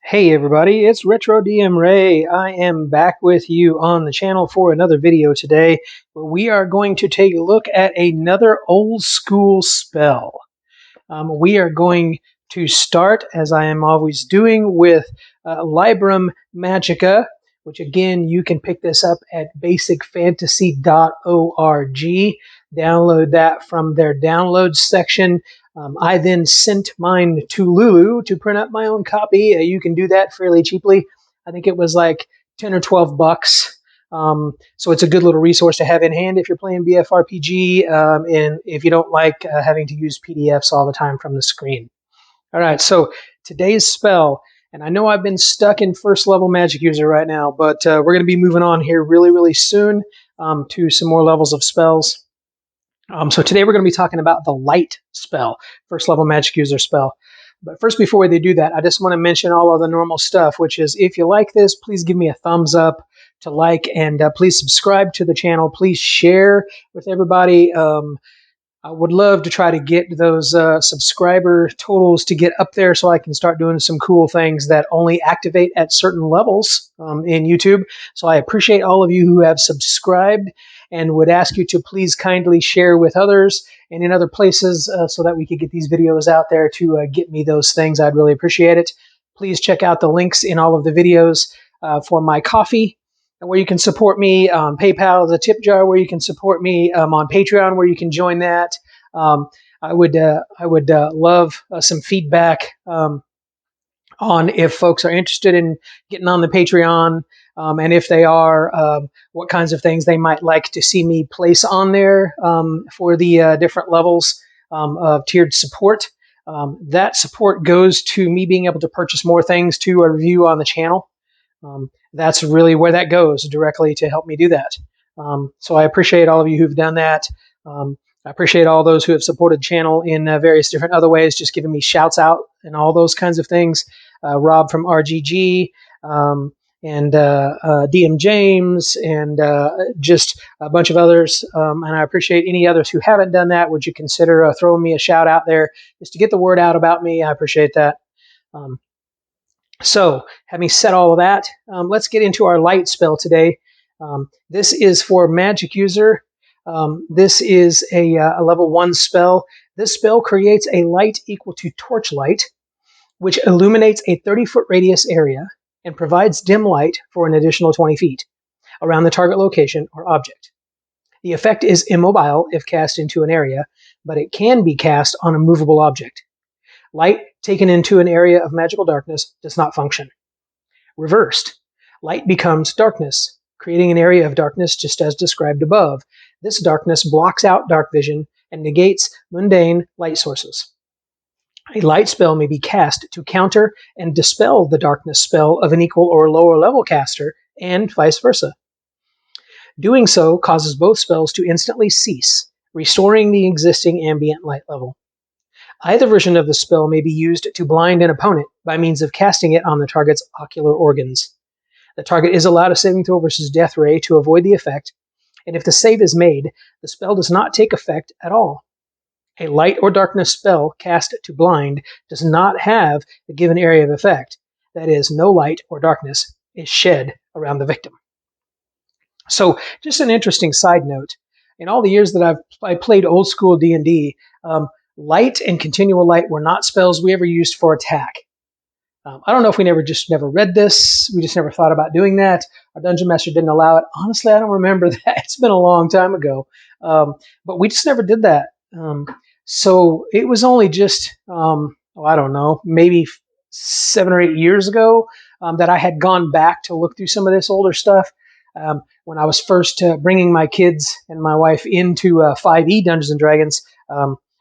Hey everybody, it's Retro DM Ray. I am back with you on the channel for another video today where we are going to take a look at another old school spell. We are going to start, as I am always doing, with Libram Magica, which again, you can pick this up at basicfantasy.org. Download that from their downloads section. I then sent mine to Lulu to print up my own copy. You can do that fairly cheaply. I think it was like 10 or 12 bucks. So it's a good little resource to have in hand if you're playing BFRPG and if you don't like having to use PDFs all the time from the screen. All right, so today's spell, and I know I've been stuck in first level magic user right now, but we're going to be moving on here really soon to some more levels of spells. So today we're going to be talking about the light spell, first level magic user spell. But first, before they do that, I just want to mention all of the normal stuff, which is if you like this, please give me a thumbs up to like, and please subscribe to the channel. Please share with everybody. I would love to try to get those subscriber totals to get up there so I can start doing some cool things that only activate at certain levels in YouTube. So I appreciate all of you who have subscribed and would ask you to please kindly share with others and in other places so that we could get these videos out there to get me those things. I'd really appreciate it. Please check out the links in all of the videos for my coffee, where you can support me, on PayPal, the tip jar where you can support me, on Patreon where you can join that. I would love some feedback on if folks are interested in getting on the Patreon, and if they are, what kinds of things they might like to see me place on there for the different levels of tiered support. That support goes to me being able to purchase more things to review on the channel. That's really where that goes, directly to help me do that. So I appreciate all of you who've done that. I appreciate all those who have supported the channel in various different other ways, just giving me shouts out and all those kinds of things. Rob from RGG, and DM James, and just a bunch of others. And I appreciate any others who haven't done that. Would you consider throwing me a shout out there just to get the word out about me? I appreciate that. So, having said all of that, let's get into our light spell today. This is for magic user. This is a level 1 spell. This spell creates a light equal to torchlight, which illuminates a 30-foot radius area and provides dim light for an additional 20 feet around the target location or object. The effect is immobile if cast into an area, but it can be cast on a movable object. Light taken into an area of magical darkness does not function. Reversed, light becomes darkness, creating an area of darkness just as described above. This darkness blocks out dark vision and negates mundane light sources. A light spell may be cast to counter and dispel the darkness spell of an equal or lower level caster, and vice versa. Doing so causes both spells to instantly cease, restoring the existing ambient light level. Either version of the spell may be used to blind an opponent by means of casting it on the target's ocular organs. The target is allowed a saving throw versus death ray to avoid the effect, and if the save is made, the spell does not take effect at all. A light or darkness spell cast to blind does not have the given area of effect. That is, no light or darkness is shed around the victim. So, just an interesting side note. In all the years that I played old school D&D, light and continual light were not spells we ever used for attack. I don't know if we never read this. We just never thought about doing that. Our dungeon master didn't allow it. Honestly, I don't remember that. It's been a long time ago. But we just never did that. So it was only just, I don't know, maybe 7 or 8 years ago that I had gone back to look through some of this older stuff. When I was first bringing my kids and my wife into 5e Dungeons and Dragons,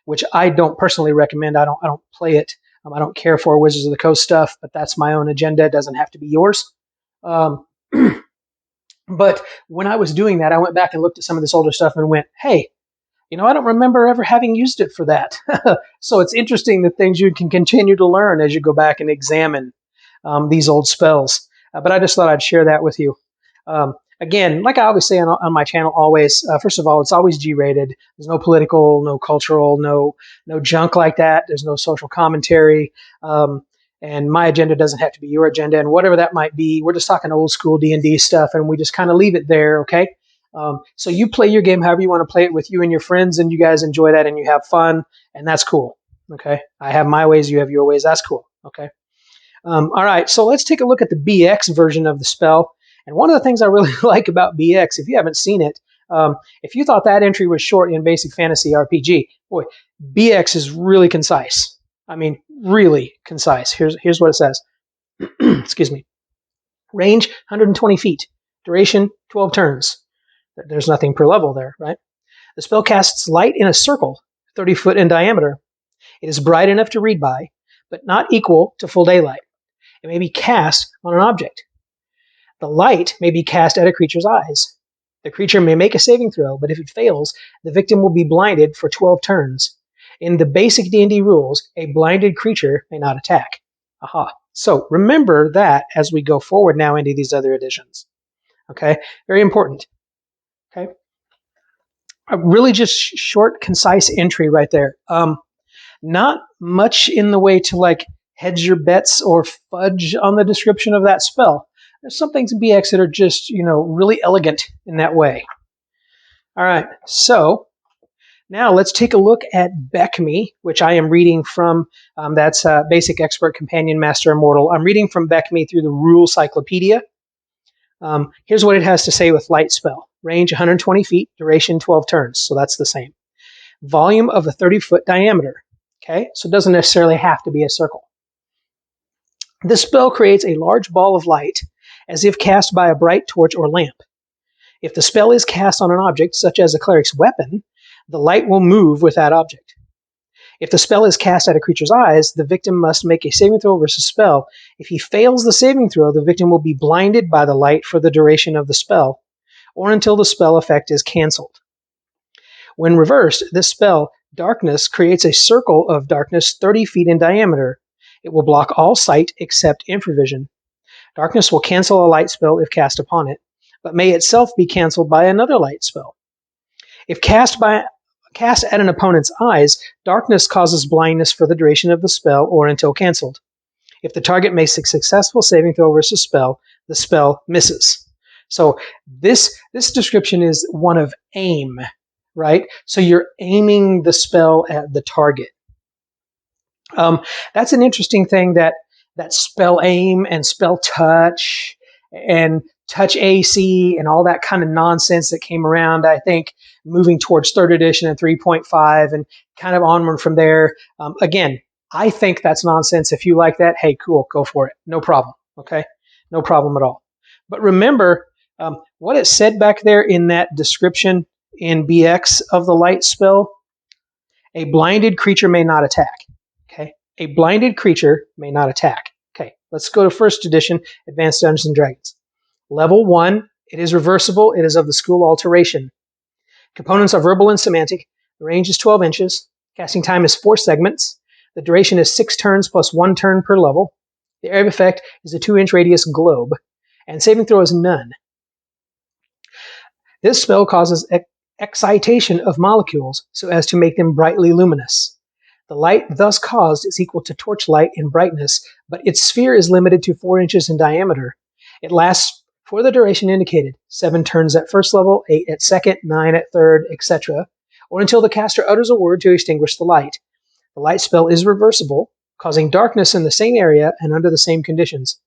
which I don't personally recommend. I don't play it. I don't care for Wizards of the Coast stuff, but that's my own agenda. It doesn't have to be yours. But when I was doing that, I went back and looked at some of this older stuff and went, hey, I don't remember ever having used it for that. So it's interesting the things you can continue to learn as you go back and examine these old spells. But I just thought I'd share that with you. Again, like I always say on my channel, always, first of all, it's always G-rated. There's no political, no cultural, no junk like that. There's no social commentary. and my agenda doesn't have to be your agenda, and whatever that might be. We're just talking old school D&D stuff, and we just kind of leave it there, okay? So you play your game however you want to play it with you and your friends, and you guys enjoy that, and you have fun, and that's cool, okay? I have my ways, you have your ways. That's cool, okay? All right, so let's take a look at the BX version of the spell. And one of the things I really like about BX, if you haven't seen it, if you thought that entry was short in Basic Fantasy RPG, boy, BX is really concise. I mean, really concise. Here's what it says. Excuse me. Range, 120 feet. Duration, 12 turns. There's nothing per level there, right? The spell casts light in a circle, 30 foot in diameter. It is bright enough to read by, but not equal to full daylight. It may be cast on an object. The light may be cast at a creature's eyes. The creature may make a saving throw, but if it fails, the victim will be blinded for 12 turns. In the basic D&D rules, a blinded creature may not attack. Aha. So remember that as we go forward now into these other editions. Okay? Very important. Okay? A really just short, concise entry right there. Not much in the way to like hedge your bets or fudge on the description of that spell. There's some things in BX that are just, really elegant in that way. All right, so now let's take a look at BECMI, which I am reading from. That's Basic Expert Companion Master Immortal. I'm reading from BECMI through the Rule Cyclopedia. Here's what it has to say with Light Spell. Range 120 feet, duration 12 turns, so that's the same. Volume of a 30-foot diameter. Okay, so it doesn't necessarily have to be a circle. This spell creates a large ball of light as if cast by a bright torch or lamp. If the spell is cast on an object, such as a cleric's weapon, the light will move with that object. If the spell is cast at a creature's eyes, the victim must make a saving throw versus spell. If he fails the saving throw, the victim will be blinded by the light for the duration of the spell, or until the spell effect is canceled. When reversed, this spell, Darkness, creates a circle of darkness 30 feet in diameter. It will block all sight except infravision. Darkness will cancel a light spell if cast upon it, but may itself be canceled by another light spell. If cast at an opponent's eyes, darkness causes blindness for the duration of the spell or until canceled. If the target makes a successful saving throw versus spell, the spell misses. So this description is one of aim, right? So you're aiming the spell at the target. That's an interesting thing that spell aim and spell touch and touch AC and all that kind of nonsense that came around, I think, moving towards 3rd edition and 3.5 and kind of onward from there. Again, I think that's nonsense. If you like that, hey, cool, go for it. No problem, okay? No problem at all. But remember what it said back there in that description in BX of the light spell. A blinded creature may not attack, okay? A blinded creature may not attack. Okay, let's go to 1st edition, Advanced Dungeons and Dragons. Level 1, it is reversible. It is of the school alteration. Components are verbal and semantic. The range is 12 inches. Casting time is 4 segments. The duration is 6 turns plus 1 turn per level. The area of effect is a 2-inch radius globe. And saving throw is none. This spell causes excitation of molecules so as to make them brightly luminous. The light thus caused is equal to torchlight in brightness, but its sphere is limited to 4 inches in diameter. It lasts for the duration indicated, 7 turns at 1st level, 8 at 2nd, 9 at 3rd, etc., or until the caster utters a word to extinguish the light. The light spell is reversible, causing darkness in the same area and under the same conditions,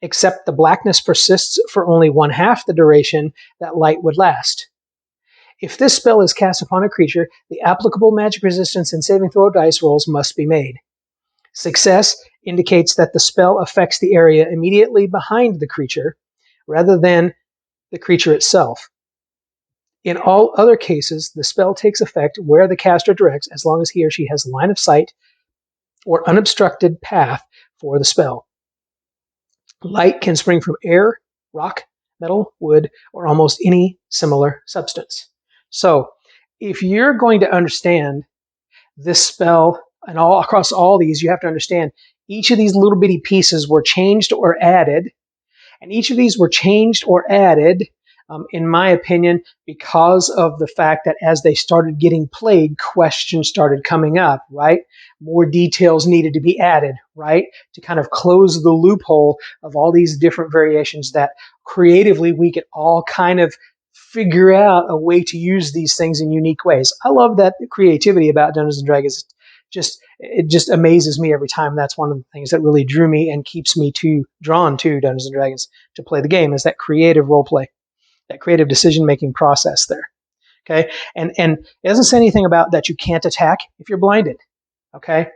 except the blackness persists for only 1/2 the duration that light would last. If this spell is cast upon a creature, the applicable magic resistance and saving throw dice rolls must be made. Success indicates that the spell affects the area immediately behind the creature, rather than the creature itself. In all other cases, the spell takes effect where the caster directs, as long as he or she has line of sight or unobstructed path for the spell. Light can spring from air, rock, metal, wood, or almost any similar substance. So, if you're going to understand this spell and across all these, you have to understand each of these little bitty pieces were changed or added, and each of these were changed or added In my opinion, because of the fact that as they started getting played, questions started coming up, right? More details needed to be added, right? To kind of close the loophole of all these different variations that creatively we could all kind of figure out a way to use these things in unique ways. I love that creativity about Dungeons and Dragons. It just amazes me every time. That's one of the things that really drew me and keeps me drawn to Dungeons and Dragons to play the game, is that creative role play, that creative decision-making process there. Okay. And it doesn't say anything about that you can't attack if you're blinded. Okay.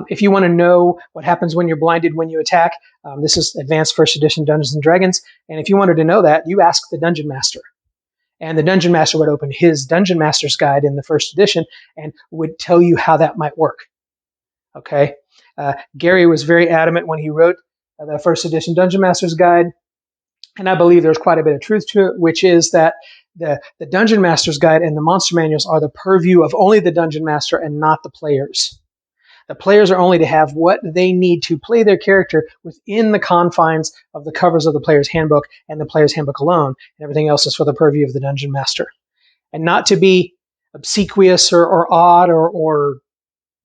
If you want to know what happens when you're blinded when you attack, this is Advanced First Edition Dungeons and Dragons. And if you wanted to know that, you ask the Dungeon Master. And the Dungeon Master would open his Dungeon Master's Guide in the first edition and would tell you how that might work. Okay. Gary was very adamant when he wrote the first edition Dungeon Master's Guide. And I believe there's quite a bit of truth to it, which is that the Dungeon Master's Guide and the Monster Manuals are the purview of only the Dungeon Master and not the players. The players are only to have what they need to play their character within the confines of the covers of the Player's Handbook and the Player's Handbook alone. And everything else is for the purview of the Dungeon Master. And not to be obsequious or odd or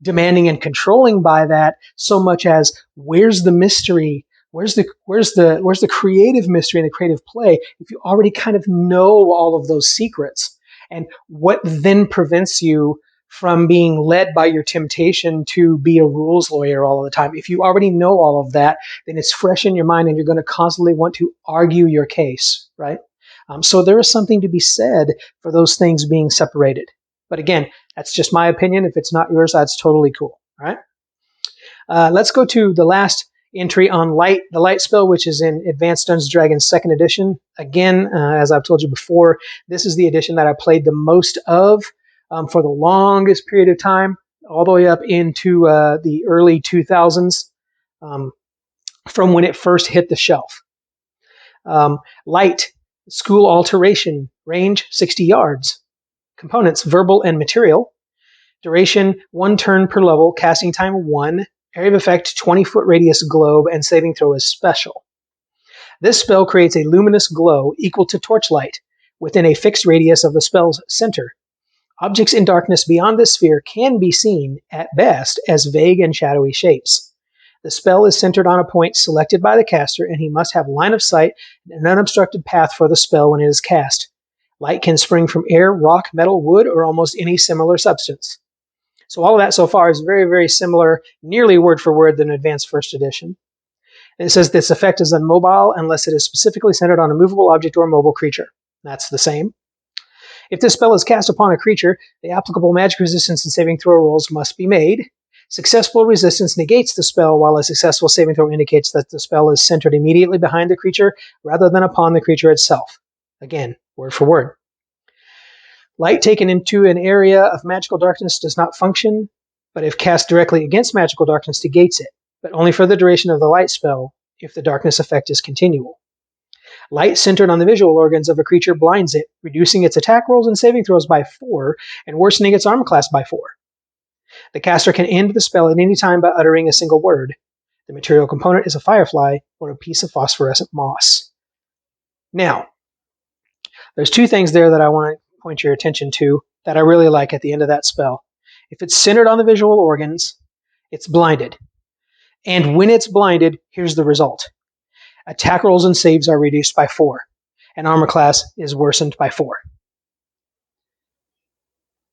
demanding and controlling by that so much as where's the mystery? Where's the creative mystery and the creative play if you already kind of know all of those secrets? And what then prevents you from being led by your temptation to be a rules lawyer all of the time? If you already know all of that, then it's fresh in your mind and you're going to constantly want to argue your case, right? So there is something to be said for those things being separated. But again, that's just my opinion. If it's not yours, that's totally cool, all right? Let's go to the last entry on the light spell, which is in Advanced Dungeons & Dragons 2nd edition. Again, as I've told you before, this is the edition that I played the most of for the longest period of time, all the way up into the early 2000s, from when it first hit the shelf. Light, school alteration, range 60 yards. Components, verbal and material. Duration, 1 turn per level, casting time 1. Area of effect, 20-foot radius globe, and saving throw is special. This spell creates a luminous glow equal to torchlight within a fixed radius of the spell's center. Objects in darkness beyond this sphere can be seen, at best, as vague and shadowy shapes. The spell is centered on a point selected by the caster, and he must have line of sight and an unobstructed path for the spell when it is cast. Light can spring from air, rock, metal, wood, or almost any similar substance. So all of that so far is very, very similar, nearly word for word, than Advanced First Edition. And it says this effect is immobile unless it is specifically centered on a movable object or mobile creature. That's the same. If this spell is cast upon a creature, the applicable magic resistance and saving throw rolls must be made. Successful resistance negates the spell, while a successful saving throw indicates that the spell is centered immediately behind the creature rather than upon the creature itself. Again, word for word. Light taken into an area of magical darkness does not function, but if cast directly against magical darkness, negates it, but only for the duration of the light spell if the darkness effect is continual. Light centered on the visual organs of a creature blinds it, reducing its attack rolls and saving throws by 4 and worsening its armor class by 4. The caster can end the spell at any time by uttering a single word. The material component is a firefly or a piece of phosphorescent moss. Now, there's 2 things there that I want to point your attention to that I really like at the end of that spell. If it's centered on the visual organs, it's blinded. And when it's blinded, here's the result. Attack rolls and saves are reduced by 4, and armor class is worsened by 4.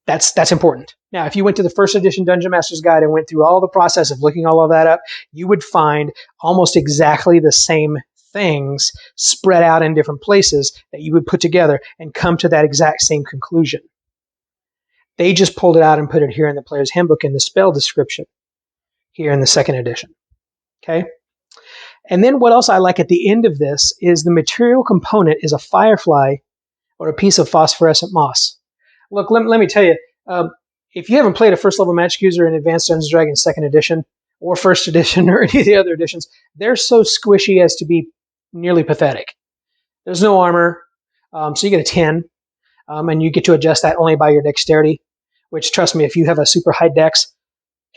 That's important. Now, if you went to the first edition Dungeon Master's Guide and went through all the process of looking all of that up, you would find almost exactly the same things spread out in different places that you would put together and come to that exact same conclusion. They just pulled it out and put it here in the Player's Handbook in the spell description here in the 2nd edition. Okay? And then what else I like at the end of this is the material component is a firefly or a piece of phosphorescent moss. Look, let me tell you, if you haven't played a first level magic user in Advanced Dungeons & Dragons 2nd edition or 1st edition or any of the other editions, they're so squishy as to be nearly pathetic. There's no armor, so you get a 10, and you get to adjust that only by your dexterity, which, trust me, if you have a super high dex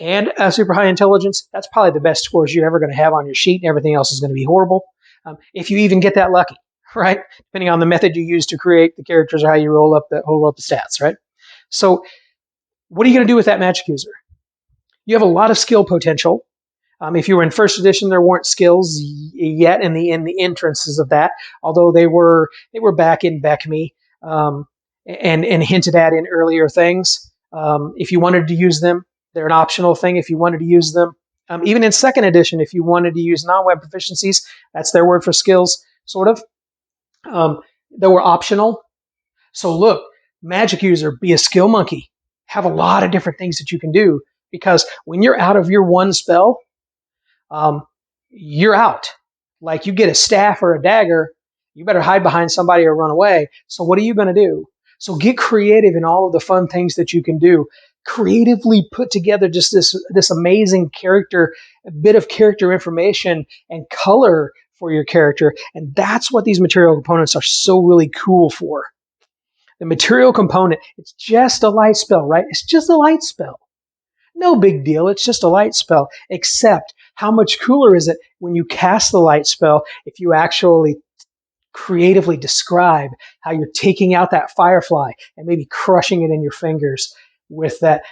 and a super high intelligence, that's probably the best scores you're ever going to have on your sheet, and everything else is going to be horrible, if you even get that lucky. right? Depending on the method you use to create the characters or how you roll up the stats, right? So what are you going to do with that magic user? You have a lot of skill potential. If you were in first edition, there weren't skills yet in the entrances of that, although they were back in BECMI and hinted at in earlier things. If you wanted to use them, they're an optional thing. If you wanted to use them, even in second edition, if you wanted to use non-web proficiencies, that's their word for skills, sort of. They were optional. So look, magic user, be a skill monkey. Have a lot of different things that you can do, because when you're out of your one spell, you're out. Like, you get a staff or a dagger, you better hide behind somebody or run away. So what are you going to do? So get creative in all of the fun things that you can do. Creatively put together just this amazing character, a bit of character information and color for your character. And that's what these material components are so really cool for. The material component, it's just a light spell, right? It's just a light spell. No big deal. It's just a light spell, except how much cooler is it when you cast the light spell if you actually creatively describe how you're taking out that firefly and maybe crushing it in your fingers with that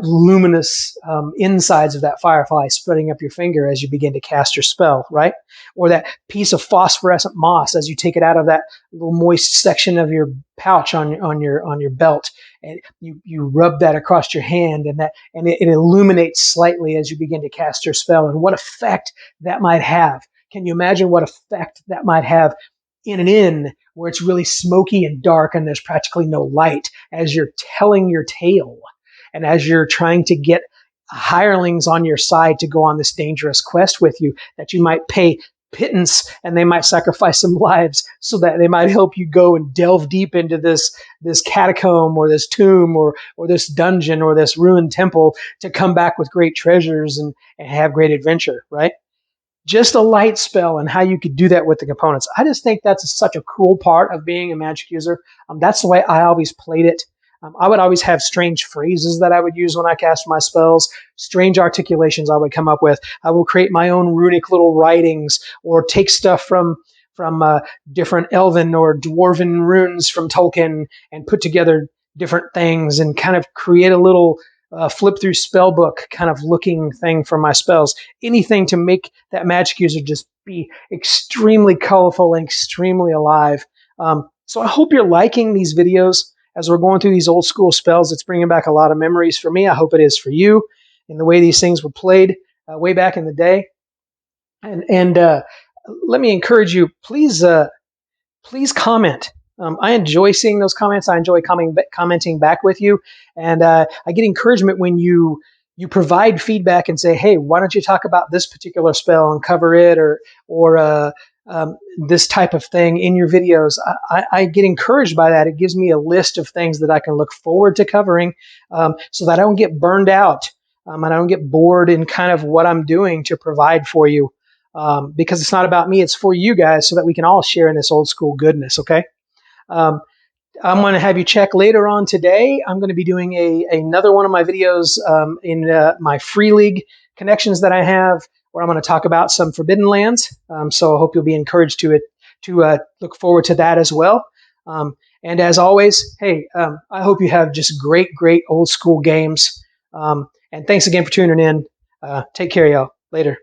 luminous insides of that firefly spreading up your finger as you begin to cast your spell, right? Or that piece of phosphorescent moss as you take it out of that little moist section of your pouch on your belt, and you rub that across your hand, and it illuminates slightly as you begin to cast your spell. And what effect that might have? Can you imagine what effect that might have in an inn where it's really smoky and dark and there's practically no light as you're telling your tale and as you're trying to get hirelings on your side to go on this dangerous quest with you, that you might pay pittance and they might sacrifice some lives so that they might help you go and delve deep into this catacomb or this tomb or this dungeon or this ruined temple to come back with great treasures and have great adventure, right? Just a light spell and how you could do that with the components. I just think that's such a cool part of being a magic user. That's the way I always played it. I would always have strange phrases that I would use when I cast my spells, strange articulations I would come up with. I will create my own runic little writings or take stuff from different elven or dwarven runes from Tolkien and put together different things and kind of create a little flip through spell book kind of looking thing for my spells. Anything to make that magic user just be extremely colorful and extremely alive. So I hope you're liking these videos as we're going through these old school spells. It's bringing back a lot of memories for me. I hope it is for you in the way these things were played way back in the day. And let me encourage you, please comment. I enjoy seeing those comments. I enjoy commenting back with you. And I get encouragement when you provide feedback and say, hey, why don't you talk about this particular spell and cover it or this type of thing in your videos. I get encouraged by that. It gives me a list of things that I can look forward to covering so that I don't get burned out and I don't get bored in kind of what I'm doing to provide for you because it's not about me. It's for you guys so that we can all share in this old school goodness, okay? I'm going to have you check later on today. I'm going to be doing another one of my videos in my Free League connections that I have, where I'm going to talk about some Forbidden Lands. So I hope you'll be encouraged to look forward to that as well. And as always, hey, I hope you have just great old school games. And thanks again for tuning in. Take care, y'all. Later.